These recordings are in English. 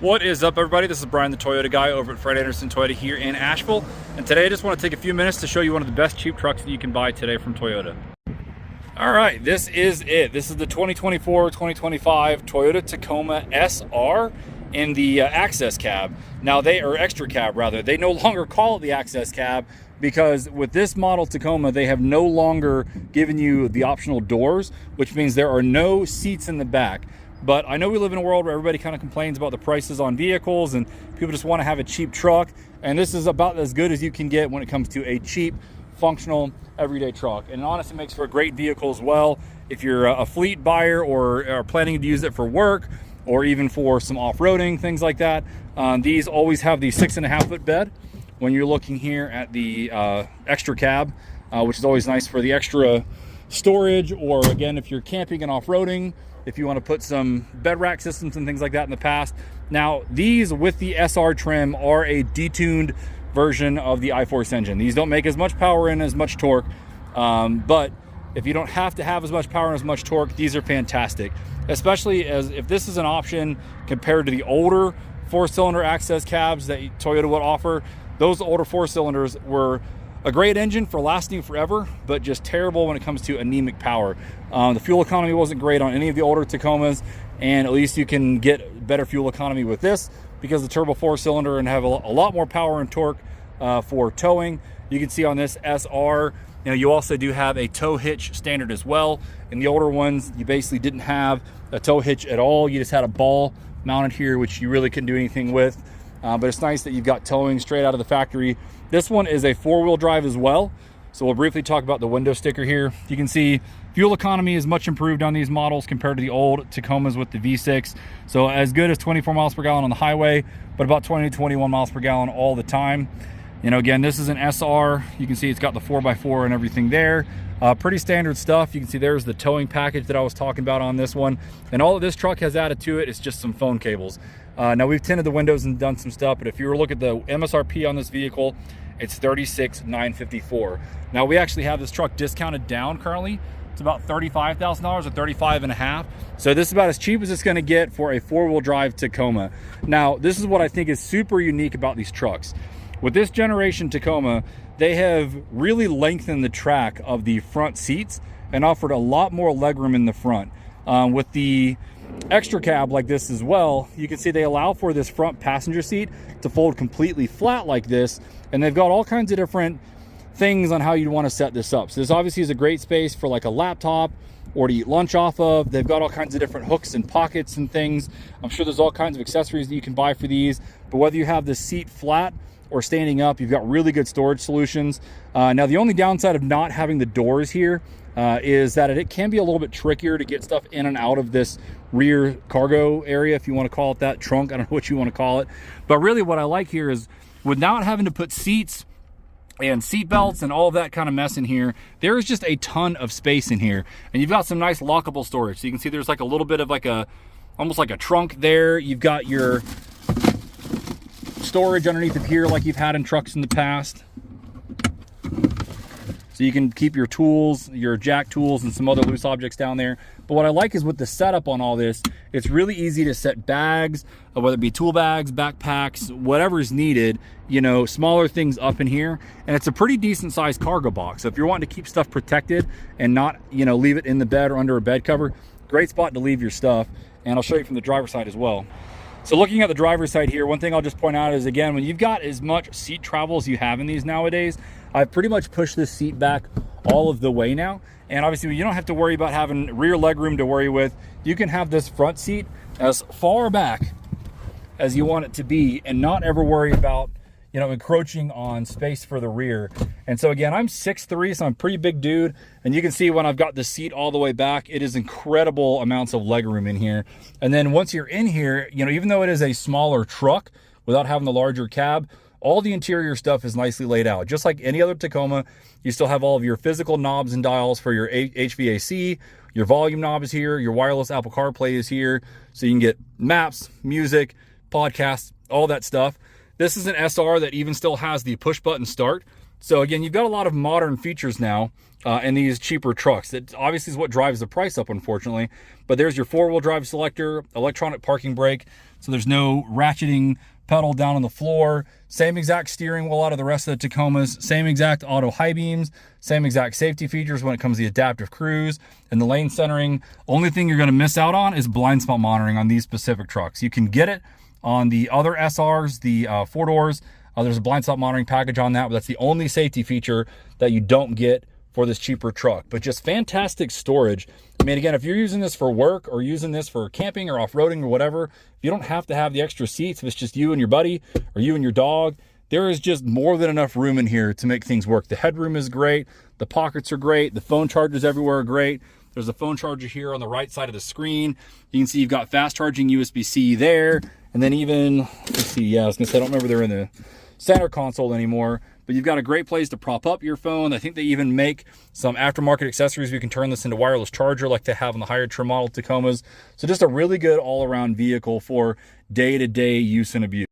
What is up, everybody? This is Brian, the Toyota guy over at Fred Anderson Toyota here in Asheville. And today I just want to take a few minutes to show you one of the best cheap trucks that you can buy today from Toyota. All right, this is it. This is the 2024-2025 Toyota Tacoma SR in the Access Cab. Now they are Xtracab rather. They no longer call it the Access Cab because with this model Tacoma, they have no longer given you the optional doors, which means there are no seats in the back. But I know we live in a world where everybody kind of complains about the prices on vehicles and people just want to have a cheap truck. And this is about as good as you can get when it comes to a cheap, functional, everyday truck. And honestly, it makes for a great vehicle as well. If you're a fleet buyer or are planning to use it for work or even for some off-roading, things like that, these always have the 6.5 foot bed. When you're looking here at the Xtracab, which is always nice for the extra storage, or again, if you're camping and off-roading, if you want to put some bed rack systems and things like that in the past. Now, these with the SR trim are a detuned version of the iForce engine. These don't make as much power and as much torque, but if you don't have to have as much power and as much torque, these are fantastic, especially as if this is an option compared to the older 4-cylinder access cabs that Toyota would offer. Those older 4-cylinders were a great engine for lasting forever, but just terrible when it comes to anemic power. The fuel economy wasn't great on any of the older Tacomas, and at least you can get better fuel economy with this because the turbo 4-cylinder and have a lot more power and torque for towing. You can see on this SR, you also do have a tow hitch standard as well. In the older ones, you basically didn't have a tow hitch at all. You just had a ball mounted here, which you really couldn't do anything with. But it's nice that you've got towing straight out of the factory. This one is a 4-wheel drive as well. So we'll briefly talk about the window sticker here. You can see fuel economy is much improved on these models compared to the old Tacomas with the V6. So as good as 24 miles per gallon on the highway, but about 20 to 21 miles per gallon all the time. Again, this is an SR. You can see it's got the 4x4 and everything there. Pretty standard stuff. You can see there's the towing package that I was talking about on this one. And all that this truck has added to it is just some phone cables. Now we've tinted the windows and done some stuff, but if you were to look at the MSRP on this vehicle, it's $36,954. Now we actually have this truck discounted down currently. It's about $35,000 or $35,500. So this is about as cheap as it's going to get for a 4-wheel drive Tacoma. Now this is what I think is super unique about these trucks. With this generation Tacoma, they have really lengthened the track of the front seats and offered a lot more legroom in the front. With the Xtracab like this as well, you can see they allow for this front passenger seat to fold completely flat like this, and they've got all kinds of different things on how you'd want to set this up. So this obviously is a great space for like a laptop or to eat lunch off of. They've got all kinds of different hooks and pockets and things. I'm sure there's all kinds of accessories that you can buy for these, but whether you have the seat flat or standing up, you've got really good storage solutions. Now the only downside of not having the doors here is that it can be a little bit trickier to get stuff in and out of this rear cargo area, if you want to call it that, trunk, I don't know what you want to call it. But really what I like here is without having to put seats and seat belts and all of that kind of mess in here, there is just a ton of space in here. And you've got some nice lockable storage. So you can see there's like a little bit of like almost like a trunk there. You've got your storage underneath of here like you've had in trucks in the past. So you can keep your tools, your jack tools, and some other loose objects down there. But what I like is with the setup on all this, it's really easy to set bags, whether it be tool bags, backpacks, whatever is needed, smaller things up in here. And it's a pretty decent sized cargo box. So if you're wanting to keep stuff protected and not, leave it in the bed or under a bed cover, great spot to leave your stuff. And I'll show you from the driver's side as well. So looking at the driver's side here, one thing I'll just point out is, again, when you've got as much seat travel as you have in these nowadays, I've pretty much pushed this seat back all of the way now. And obviously you don't have to worry about having rear leg room to worry with. You can have this front seat as far back as you want it to be and not ever worry about, encroaching on space for the rear. And so again, I'm 6'3", so I'm a pretty big dude. And you can see when I've got the seat all the way back, it is incredible amounts of legroom in here. And then once you're in here, even though it is a smaller truck without having the larger cab, all the interior stuff is nicely laid out. Just like any other Tacoma, you still have all of your physical knobs and dials for your HVAC. Your volume knob is here. Your wireless Apple CarPlay is here. So you can get maps, music, podcasts, all that stuff. This is an SR that even still has the push button start. So again, you've got a lot of modern features now in these cheaper trucks. That obviously is what drives the price up, unfortunately. But there's your four-wheel drive selector, electronic parking brake, so there's no ratcheting pedal down on the floor. Same exact steering wheel out of the rest of the Tacomas. Same exact auto high beams. Same exact safety features when it comes to the adaptive cruise and the lane centering. Only thing you're going to miss out on is blind spot monitoring on these specific trucks. You can get it on the other SRs, the four doors. There's a blind spot monitoring package on that, but that's the only safety feature that you don't get for this cheaper truck. But just fantastic storage. I mean, again, if you're using this for work or using this for camping or off-roading or whatever, you don't have to have the extra seats. If it's just you and your buddy or you and your dog, there is just more than enough room in here to make things work. The headroom is great. The pockets are great. The phone chargers everywhere are great. There's a phone charger here on the right side of the screen. You can see you've got fast charging USB-C there. And then even, let's see, yeah, I was gonna say, I don't remember they're in the center console anymore, but you've got a great place to prop up your phone. I think they even make some aftermarket accessories. You can turn this into wireless charger like they have on the higher trim model Tacomas. So just a really good all-around vehicle for day-to-day use and abuse.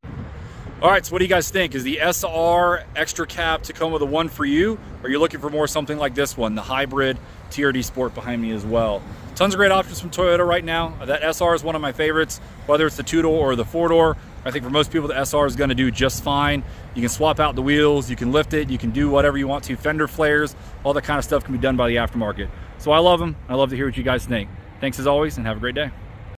All right, so what do you guys think? Is the SR Xtracab Tacoma the one for you? Or are you looking for more something like this one, the hybrid TRD Sport behind me as well? Tons of great options from Toyota right now. That SR is one of my favorites, whether it's the two-door or the four-door. I think for most people, the SR is gonna do just fine. You can swap out the wheels, you can lift it, you can do whatever you want to, fender flares, all that kind of stuff can be done by the aftermarket. So I love them. I love to hear what you guys think. Thanks as always, and have a great day.